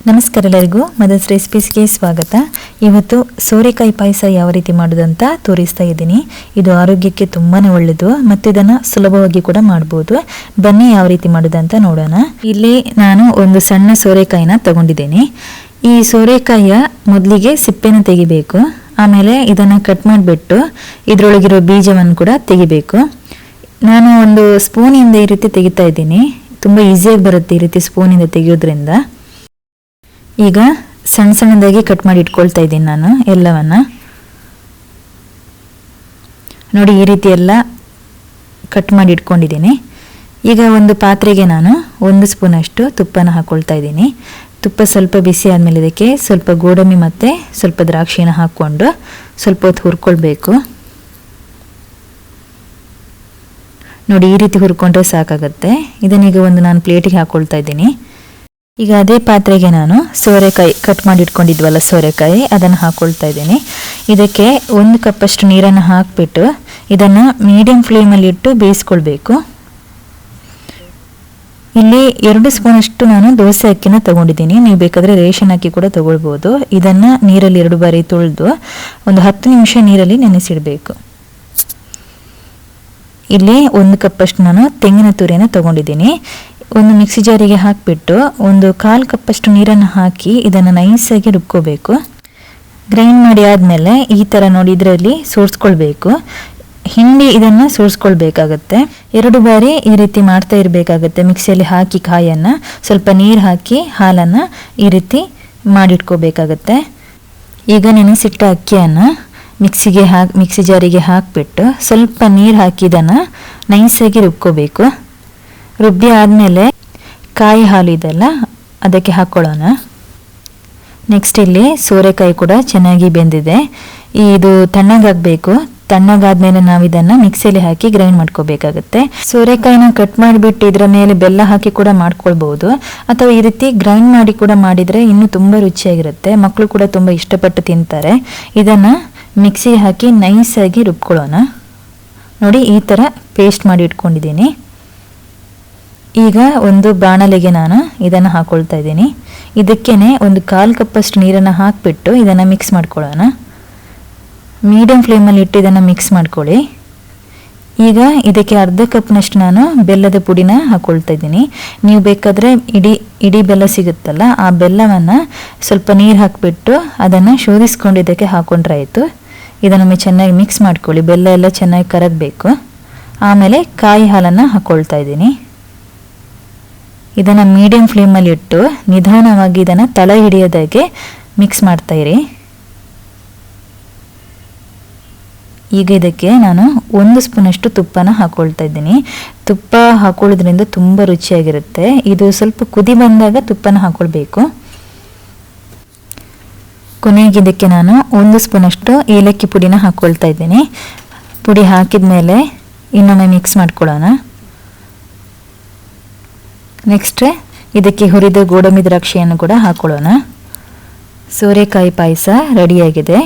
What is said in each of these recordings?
ನಮಸ್ಕಾರ ಎಲ್ಲರಿಗೂ ಮದರ್ಸ್ ರೆಸಿಪೀಸ್ಗೆ ಸ್ವಾಗತ. ಇವತ್ತು ಸೋರೆಕಾಯಿ ಪಾಯಸ ಯಾವ ರೀತಿ ಮಾಡೋದಂತ ತೋರಿಸ್ತಾ ಇದ್ದೀನಿ. ಇದು ಆರೋಗ್ಯಕ್ಕೆ ತುಂಬಾ ಒಳ್ಳೆಯದು ಮತ್ತು ಇದನ್ನು ಸುಲಭವಾಗಿ ಕೂಡ ಮಾಡ್ಬೋದು. ಬನ್ನಿ ಯಾವ ರೀತಿ ಮಾಡೋದಂತ ನೋಡೋಣ. ಇಲ್ಲಿ ನಾನು ಒಂದು ಸಣ್ಣ ಸೋರೆಕಾಯಿನ ತಗೊಂಡಿದ್ದೀನಿ. ಈ ಸೋರೆಕಾಯಿಯ ಮೊದಲಿಗೆ ಸಿಪ್ಪೆನ ತೆಗಿಬೇಕು. ಆಮೇಲೆ ಇದನ್ನು ಕಟ್ ಮಾಡಿಬಿಟ್ಟು ಇದರೊಳಗಿರೋ ಬೀಜವನ್ನು ಕೂಡ ತೆಗಿಬೇಕು. ನಾನು ಒಂದು ಸ್ಪೂನಿಂದ ಈ ರೀತಿ ತೆಗಿತಾ ಇದ್ದೀನಿ. ತುಂಬ ಈಸಿಯಾಗಿ ಬರುತ್ತೆ ಈ ರೀತಿ ಸ್ಪೂನಿಂದ ತೆಗೆಯೋದ್ರಿಂದ. ಈಗ ಸಣ್ಣ ಸಣ್ಣದಾಗಿ ಕಟ್ ಮಾಡಿ ಇಟ್ಕೊಳ್ತಾ ಇದ್ದೀನಿ ನಾನು ಎಲ್ಲವನ್ನ. ನೋಡಿ ಈ ರೀತಿ ಎಲ್ಲ ಕಟ್ ಮಾಡಿ ಇಟ್ಕೊಂಡಿದ್ದೀನಿ. ಈಗ ಒಂದು ಪಾತ್ರೆಗೆ ನಾನು 1 ಸ್ಪೂನಷ್ಟು ತುಪ್ಪನ ಹಾಕ್ಕೊಳ್ತಾ ಇದ್ದೀನಿ. ತುಪ್ಪ ಸ್ವಲ್ಪ ಬಿಸಿ ಆದಮೇಲೆ ಇದಕ್ಕೆ ಸ್ವಲ್ಪ ಗೋಡಂಬಿ ಮತ್ತು ಸ್ವಲ್ಪ ದ್ರಾಕ್ಷಿನ ಹಾಕ್ಕೊಂಡು ಸ್ವಲ್ಪ ಹೊತ್ತು ಹುರ್ಕೊಳ್ಬೇಕು. ನೋಡಿ ಈ ರೀತಿ ಹುರ್ಕೊಂಡ್ರೆ ಸಾಕಾಗುತ್ತೆ. ಇದನ್ನೀಗ ನಾನು ಪ್ಲೇಟಿಗೆ ಹಾಕ್ಕೊಳ್ತಾ ಇದ್ದೀನಿ. ಈಗ ಅದೇ ಪಾತ್ರೆಗೆ ನಾನು ಸೋರೆಕಾಯಿ ಕಟ್ ಮಾಡಿ ಇಟ್ಕೊಂಡಿದ್ವಲ್ಲ ಸೋರೆಕಾಯಿ ಅದನ್ನು ಹಾಕ್ಕೊಳ್ತಾ ಇದ್ದೀನಿ. ಇದಕ್ಕೆ 1 ಕಪ್ಪಷ್ಟು ನೀರನ್ನು ಹಾಕಿಬಿಟ್ಟು ಇದನ್ನು ಮೀಡಿಯಂ ಫ್ಲೇಮಲ್ಲಿ ಇಟ್ಟು ಬೇಯಿಸ್ಕೊಳ್ಬೇಕು. ಇಲ್ಲಿ 2 ಸ್ಪೂನಷ್ಟು ನಾನು ದೋಸೆ ಅಕ್ಕಿನ ತಗೊಂಡಿದ್ದೀನಿ. ನೀವು ಬೇಕಾದರೆ ರೇಷನ್ ಅಕ್ಕಿ ಕೂಡ ತಗೊಳ್ಬೋದು. ಇದನ್ನು ನೀರಲ್ಲಿ 2 ಬಾರಿ ತೊಳೆದು ಒಂದು 10 ನಿಮಿಷ ನೀರಲ್ಲಿ ನೆನೆಸಿಡಬೇಕು. ಇಲ್ಲಿ 1 ಕಪ್ಪಷ್ಟು ನಾನು ತೆಂಗಿನ ತುರಿಯನ್ನು ತಗೊಂಡಿದ್ದೀನಿ. ಒಂದು ಮಿಕ್ಸಿ ಜಾರಿಗೆ ಹಾಕಿಬಿಟ್ಟು 1/4 ಕಪ್ಪಷ್ಟು ನೀರನ್ನು ಹಾಕಿ ಇದನ್ನು ನೈಸಾಗಿ ರುಬ್ಕೋಬೇಕು. ಗ್ರೈಂಡ್ ಮಾಡಿ ಆದಮೇಲೆ ಈ ಥರ ನೋಡಿ ಇದರಲ್ಲಿ ಸೋರಿಸ್ಕೊಳ್ಬೇಕು. ಹಿಂಡಿ ಇದನ್ನು ಸೋರಿಸ್ಕೊಳ್ಬೇಕಾಗತ್ತೆ. 2 ಬಾರಿ ಈ ರೀತಿ ಮಾಡ್ತಾ ಇರಬೇಕಾಗತ್ತೆ. ಮಿಕ್ಸಿಯಲ್ಲಿ ಹಾಕಿ ಕಾಯನ್ನು ಸ್ವಲ್ಪ ನೀರು ಹಾಕಿ ಹಾಲನ್ನು ಈ ರೀತಿ ಮಾಡಿಟ್ಕೋಬೇಕಾಗತ್ತೆ. ಈಗ ನೆನೆಸಿಟ್ಟ ಅಕ್ಕಿಯನ್ನು ಮಿಕ್ಸಿ ಜಾರಿಗೆ ಹಾಕಿಬಿಟ್ಟು ಸ್ವಲ್ಪ ನೀರು ಹಾಕಿ ಇದನ್ನು ನೈಸಾಗಿ ರುಬ್ಕೋಬೇಕು. ರುಬ್ಬಿ ಆದಮೇಲೆ ಕಾಯಿ ಹಾಲು ಇದೆಲ್ಲ ಅದಕ್ಕೆ ಹಾಕ್ಕೊಳ್ಳೋಣ. ನೆಕ್ಸ್ಟ್ ಇಲ್ಲಿ ಸೋರೆಕಾಯಿ ಕೂಡ ಚೆನ್ನಾಗಿ ಬೆಂದಿದೆ. ಇದು ತಣ್ಣಗಾಗಬೇಕು. ತಣ್ಣಗಾದ್ಮೇಲೆ ನಾವು ಇದನ್ನು ಮಿಕ್ಸಿಯಲ್ಲಿ ಹಾಕಿ ಗ್ರೈಂಡ್ ಮಾಡ್ಕೋಬೇಕಾಗತ್ತೆ. ಸೋರೆಕಾಯಿನ ಕಟ್ ಮಾಡಿಬಿಟ್ಟು ಇದರ ಮೇಲೆ ಬೆಲ್ಲ ಹಾಕಿ ಕೂಡ ಮಾಡ್ಕೊಳ್ಬೋದು, ಅಥವಾ ಈ ರೀತಿ ಗ್ರೈಂಡ್ ಮಾಡಿ ಕೂಡ ಮಾಡಿದರೆ ಇನ್ನೂ ತುಂಬ ರುಚಿಯಾಗಿರುತ್ತೆ. ಮಕ್ಕಳು ಕೂಡ ತುಂಬ ಇಷ್ಟಪಟ್ಟು ತಿಂತಾರೆ. ಇದನ್ನು ಮಿಕ್ಸಿಗೆ ಹಾಕಿ ನೈಸಾಗಿ ರುಬ್ಕೊಳ್ಳೋಣ. ನೋಡಿ ಈ ಥರ ಪೇಸ್ಟ್ ಮಾಡಿ ಇಟ್ಕೊಂಡಿದ್ದೀನಿ. ಈಗ ಒಂದು ಬಾಣಲೆಗೆ ನಾನು ಇದನ್ನು ಹಾಕ್ಕೊಳ್ತಾ ಇದ್ದೀನಿ. ಇದಕ್ಕೇನೆ 1/4 ಕಪ್ಪಷ್ಟು ನೀರನ್ನು ಹಾಕಿಬಿಟ್ಟು ಇದನ್ನು ಮಿಕ್ಸ್ ಮಾಡ್ಕೊಳ್ಳೋಣ. ಮೀಡಿಯಂ ಫ್ಲೇಮಲ್ಲಿ ಇಟ್ಟು ಇದನ್ನು ಮಿಕ್ಸ್ ಮಾಡ್ಕೊಳ್ಳಿ. ಈಗ ಇದಕ್ಕೆ 1/2 ಕಪ್ನಷ್ಟು ನಾನು ಬೆಲ್ಲದ ಪುಡಿನ ಹಾಕ್ಕೊಳ್ತಾ ಇದ್ದೀನಿ. ನೀವು ಬೇಕಾದರೆ ಇಡೀ ಬೆಲ್ಲ ಸಿಗುತ್ತಲ್ಲ, ಆ ಬೆಲ್ಲವನ್ನು ಸ್ವಲ್ಪ ನೀರು ಹಾಕಿಬಿಟ್ಟು ಅದನ್ನು ಶೋಧಿಸ್ಕೊಂಡು ಇದಕ್ಕೆ ಹಾಕ್ಕೊಂಡ್ರೆ ಆಯಿತು. ಇದನ್ನು ಚೆನ್ನಾಗಿ ಮಿಕ್ಸ್ ಮಾಡ್ಕೊಳ್ಳಿ. ಬೆಲ್ಲ ಎಲ್ಲ ಚೆನ್ನಾಗಿ ಕರಗಬೇಕು. ಆಮೇಲೆ ಕಾಯಿ ಹಾಲನ್ನು ಹಾಕ್ಕೊಳ್ತಾ ಇದ್ದೀನಿ. ಇದನ್ನು ಮೀಡಿಯಂ ಫ್ಲೇಮಲ್ಲಿ ಇಟ್ಟು ನಿಧಾನವಾಗಿ ಇದನ್ನು ತಳ ಹಿಡಿಯೋದಾಗೆ ಮಿಕ್ಸ್ ಮಾಡ್ತಾಯಿರಿ. ಈಗ ಇದಕ್ಕೆ ನಾನು 1 ಸ್ಪೂನಷ್ಟು ತುಪ್ಪನ ಹಾಕ್ಕೊಳ್ತಾ ಇದ್ದೀನಿ. ತುಪ್ಪ ಹಾಕೊಳ್ಳೋದ್ರಿಂದ ತುಂಬ ರುಚಿಯಾಗಿರುತ್ತೆ. ಇದು ಸ್ವಲ್ಪ ಕುದಿ ಬಂದಾಗ ತುಪ್ಪನ ಹಾಕ್ಕೊಳ್ಬೇಕು. ಕೊನೆಗೆ ಇದಕ್ಕೆ ನಾನು 1 ಸ್ಪೂನಷ್ಟು ಏಲಕ್ಕಿ ಪುಡಿನ ಹಾಕ್ಕೊಳ್ತಾ ಇದ್ದೀನಿ. ಪುಡಿ ಹಾಕಿದ ಮೇಲೆ ಇನ್ನೊಮ್ಮೆ ಮಿಕ್ಸ್ ಮಾಡ್ಕೊಳ್ಳೋಣ. ನೆಕ್ಸ್ಟ್ ಇದಕ್ಕೆ ಹುರಿದ ಗೋಡಂಬಿ ದ್ರಾಕ್ಷಿಯನ್ನು ಕೂಡ ಹಾಕ್ಕೊಳ್ಳೋಣ. ಸೋರೆಕಾಯಿ ಪಾಯಸ ರೆಡಿಯಾಗಿದೆ.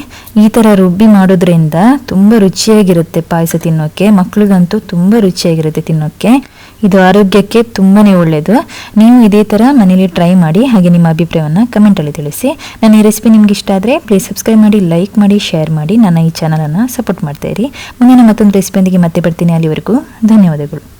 ಈ ಥರ ರುಬ್ಬಿ ಮಾಡೋದ್ರಿಂದ ತುಂಬ ರುಚಿಯಾಗಿರುತ್ತೆ ಪಾಯಸ ತಿನ್ನೋಕ್ಕೆ. ಮಕ್ಕಳಿಗಂತೂ ತುಂಬ ರುಚಿಯಾಗಿರುತ್ತೆ ತಿನ್ನೋಕ್ಕೆ. ಇದು ಆರೋಗ್ಯಕ್ಕೆ ತುಂಬಾ ಒಳ್ಳೆಯದು. ನೀವು ಇದೇ ಥರ ಮನೇಲಿ ಟ್ರೈ ಮಾಡಿ. ಹಾಗೆ ನಿಮ್ಮ ಅಭಿಪ್ರಾಯವನ್ನು ಕಮೆಂಟಲ್ಲಿ ತಿಳಿಸಿ. ನನ್ನ ಈ ರೆಸಿಪಿ ನಿಮ್ಗೆ ಇಷ್ಟ ಆದರೆ ಪ್ಲೀಸ್ ಸಬ್ಸ್ಕ್ರೈಬ್ ಮಾಡಿ, ಲೈಕ್ ಮಾಡಿ, ಶೇರ್ ಮಾಡಿ. ನನ್ನ ಈ ಚಾನಲನ್ನು ಸಪೋರ್ಟ್ ಮಾಡ್ತಾಯಿರಿ. ಮುಂದಿನ ಮತ್ತೊಂದು ರೆಸಿಪಿಯೊಂದಿಗೆ ಮತ್ತೆ ಬರ್ತೀನಿ. ಅಲ್ಲಿವರೆಗೂ ಧನ್ಯವಾದಗಳು.